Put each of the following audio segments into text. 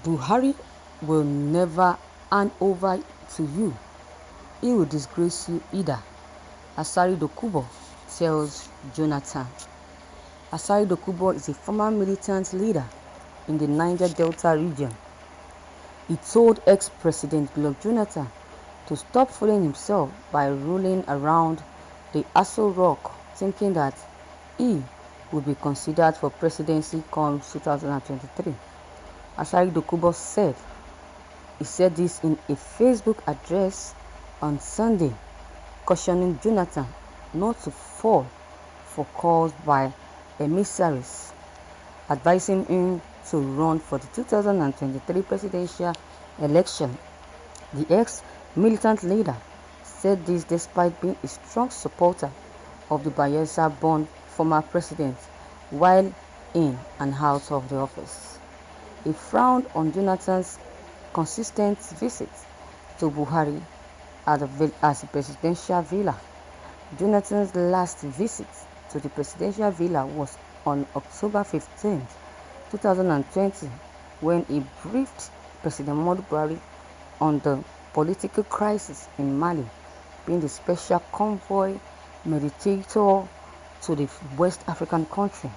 Buhari will never hand over to you. He will disgrace you either, Asari Dokubo tells Jonathan. Asari Dokubo is a former militant leader in the Niger Delta region. He told ex-President Goodluck Jonathan to stop fooling himself by rolling around the Aso Rock thinking that he would be considered for presidency come 2023. Asari Dokubo said this in a Facebook address on Sunday, cautioning Jonathan not to fall for calls by emissaries, advising him to run for the 2023 presidential election. The ex-militant leader said this despite being a strong supporter of the Bayelsa-born former president while in and out of the office. He frowned on Jonathan's consistent visits to Buhari at the presidential villa. Jonathan's last visit to the presidential villa was on October 15, 2020, when he briefed President Muhammadu Buhari on the political crisis in Mali, being the special convoy mediator to the West African country.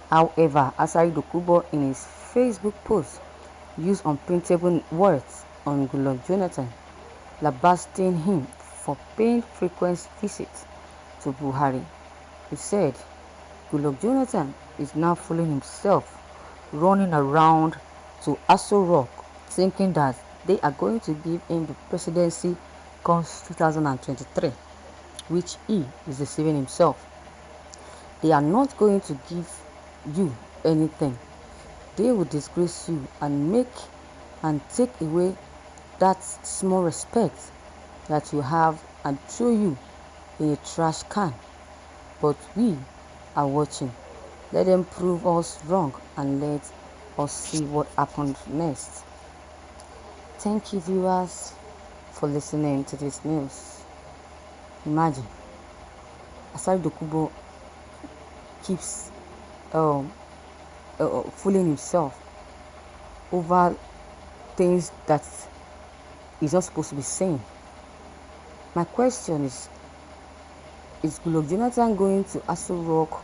However, Asari Dokubo in his Facebook post used unprintable words on Goodluck Jonathan, lambasting him for paying frequent visits to Buhari. He said, Goodluck Jonathan is now fooling himself, running around to Aso Rock, thinking that they are going to give him the presidency come 2023, which he is deceiving himself. They are not going to give you anything. They will disgrace you and take away that small respect that you have and throw you in a trash can. But we are watching. Let them prove us wrong and let us see what happens next. Thank you, viewers, for listening to this news. Imagine, Asari Dokubo keeps fooling himself over things that he's not supposed to be saying. My question is Goodluck Jonathan going to Aso Rock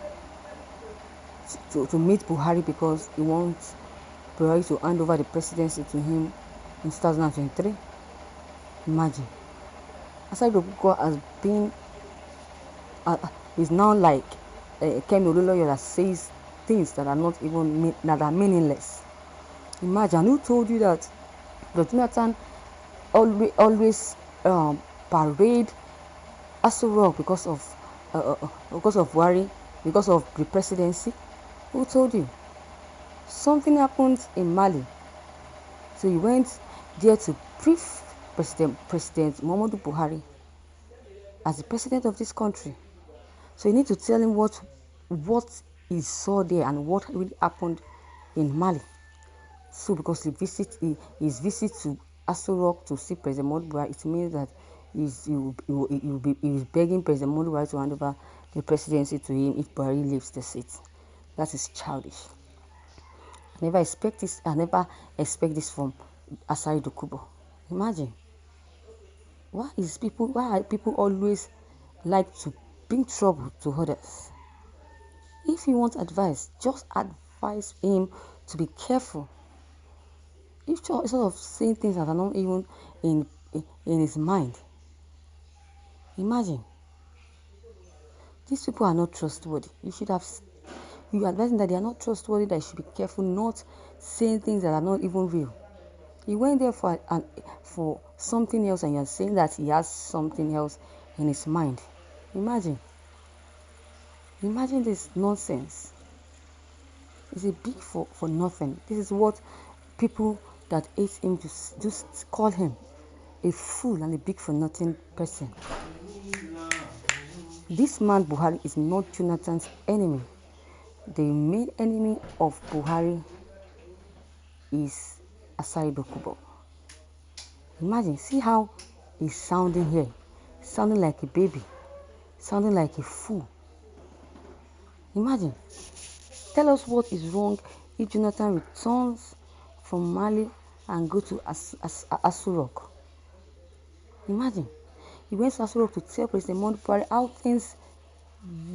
to meet Buhari because he wants Buhari to hand over the presidency to him in 2023? Imagine. Asari Dokubo has been is now like Kemi Olunloyo that says things that are not even that are meaningless. Imagine, who told you that Jonathan always parade Aso Rock because of worry, because of the presidency? Who told you? Something happened in Mali, so he went there to brief President Muhammadu Buhari as the president of this country. So you need to tell him what he saw there and what really happened in Mali. So because his visit to Aso Rock to see President Muhammadu Buhari, it means that he is begging President Muhammadu Buhari to hand over the presidency to him if Buhari leaves the seat. That is childish. I never expect this from Asari Dokubo. Imagine. Why are people always like to bring trouble to others? If you want advice, just advise him to be careful. Instead of saying things that are not even in his mind. Imagine. These people are not trustworthy. You advise him that they are not trustworthy, that he should be careful not saying things that are not even real. He went there for something else and you are saying that he has something else in his mind. Imagine this nonsense. It's a big for nothing. This is what people that hate him just call him, a fool and a big for nothing person. This man Buhari is not Jonathan's enemy. The main enemy of Buhari is Asari Dokubo. Imagine, see how he's sounding here, sounding like a baby, sounding like a fool. Imagine. Tell us what is wrong if Jonathan returns from Mali and go to Aso Rock. Imagine, he went to Aso Rock to tell President Muhammadu Buhari how things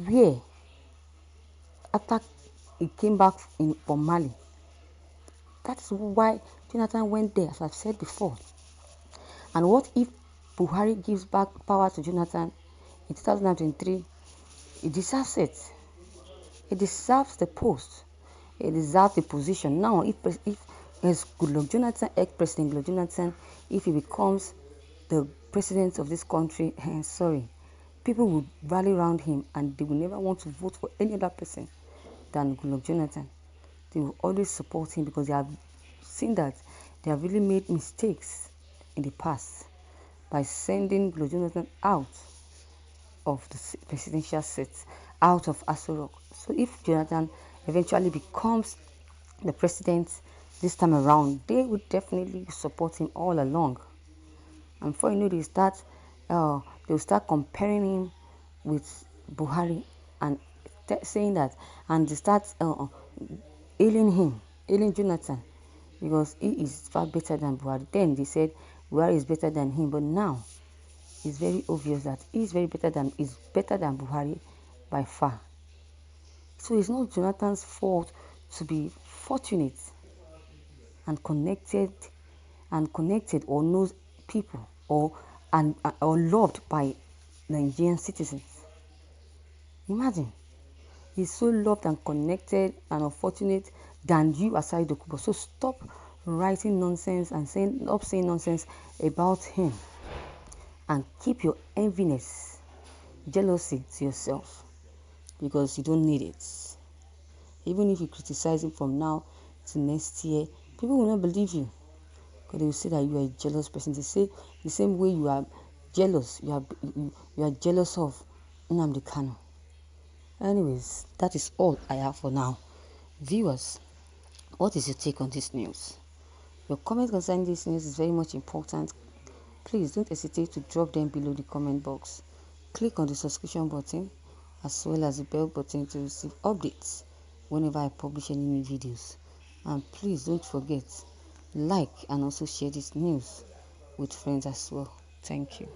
were after he came back from Mali. That is why Jonathan went there, as I've said before. And what if Buhari gives back power to Jonathan in 2023? He deserves it. He deserves the post. He deserves the position. Now, if as Goodluck Jonathan, ex-President Goodluck Jonathan, if he becomes the president of this country, sorry, people will rally around him and they will never want to vote for any other person than Goodluck Jonathan. They will always support him because they have seen that they have really made mistakes in the past by sending Goodluck Jonathan out of the presidential seat, out of Aso Rock. So if Jonathan eventually becomes the president this time around, they would definitely support him all along. And before you know, they'll start comparing him with Buhari and saying that, and they start hailing Jonathan, because he is far better than Buhari. Then they said Buhari is better than him, but now it's very obvious that he's better than Buhari by far. So it's not Jonathan's fault to be fortunate and connected or knows people or loved by Nigerian citizens. Imagine, he's so loved and connected and unfortunate than you, Asari Dokubo. So stop writing nonsense and saying nonsense about him, and keep your enviness, jealousy to yourself, because you don't need it. Even if you criticize him from now to next year, people will not believe you, because they will say that you are a jealous person. They say the same way you are jealous, you are jealous of Nnamdi Kanu. Anyways, that is all I have for now. Viewers, what is your take on this news? Your comment concerning this news is very much important. Please don't hesitate to drop them below the comment box. Click on the subscription button as well as the bell button to receive updates whenever I publish any new videos. And please don't forget, like and also share this news with friends as well. Thank you.